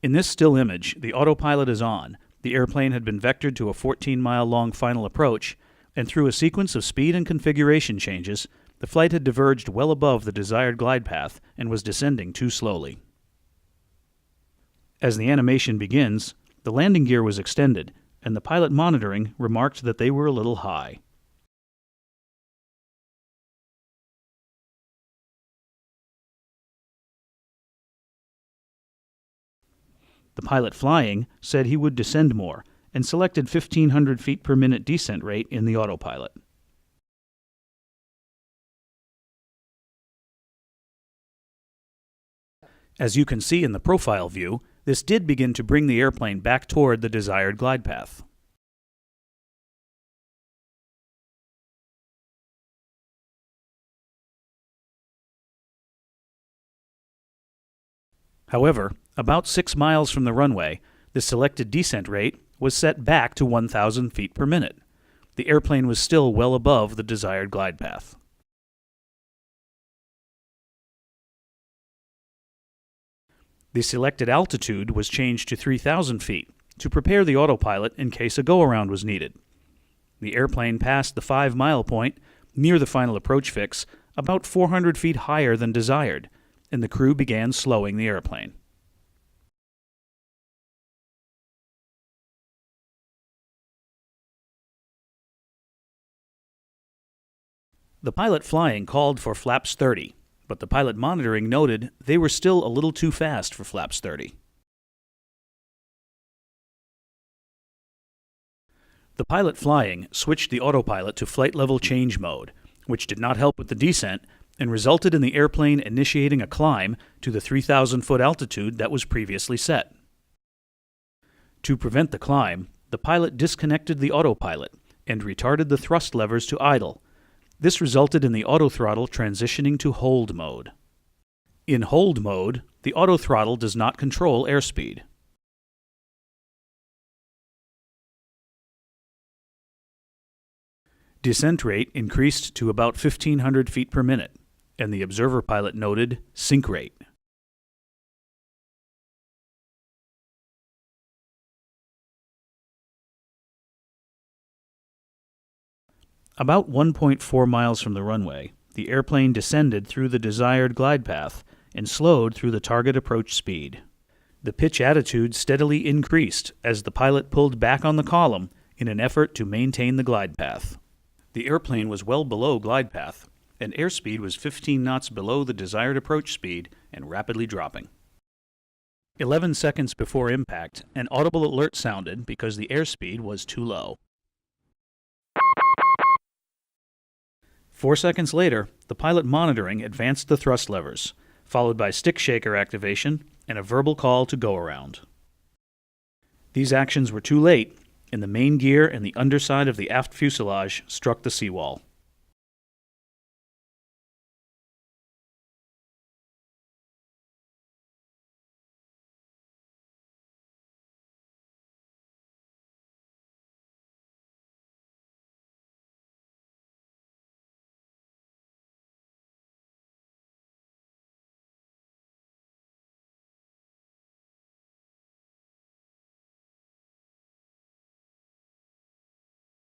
In this still image, the autopilot is on. The airplane had been vectored to a 14-mile-long final approach, and through a sequence of speed and configuration changes, the flight had diverged well above the desired glide path and was descending too slowly. As the animation begins, the landing gear was extended, and the pilot monitoring remarked that they were a little high. The pilot flying said he would descend more and selected 1,500 feet per minute descent rate in the autopilot. As you can see in the profile view, this did begin to bring the airplane back toward the desired glide path. However, about 6 miles from the runway, the selected descent rate was set back to 1,000 feet per minute. The airplane was still well above the desired glide path. The selected altitude was changed to 3,000 feet to prepare the autopilot in case a go-around was needed. The airplane passed the 5-mile point near the final approach fix about 400 feet higher than desired, and the crew began slowing the airplane. The pilot flying called for flaps 30, but the pilot monitoring noted they were still a little too fast for flaps 30. The pilot flying switched the autopilot to flight level change mode, which did not help with the descent and resulted in the airplane initiating a climb to the 3,000-foot altitude that was previously set. To prevent the climb, the pilot disconnected the autopilot and retarded the thrust levers to idle. This resulted in the autothrottle transitioning to hold mode. In hold mode, the autothrottle does not control airspeed. Descent rate increased to about 1,500 feet per minute, and the observer pilot noted sink rate. About 1.4 miles from the runway, the airplane descended through the desired glide path and slowed through the target approach speed. The pitch attitude steadily increased as the pilot pulled back on the column in an effort to maintain the glide path. The airplane was well below glide path, and airspeed was 15 knots below the desired approach speed and rapidly dropping. 11 seconds before impact, an audible alert sounded because the airspeed was too low. 4 seconds later, the pilot monitoring advanced the thrust levers, followed by stick shaker activation and a verbal call to go around. These actions were too late, and the main gear and the underside of the aft fuselage struck the seawall.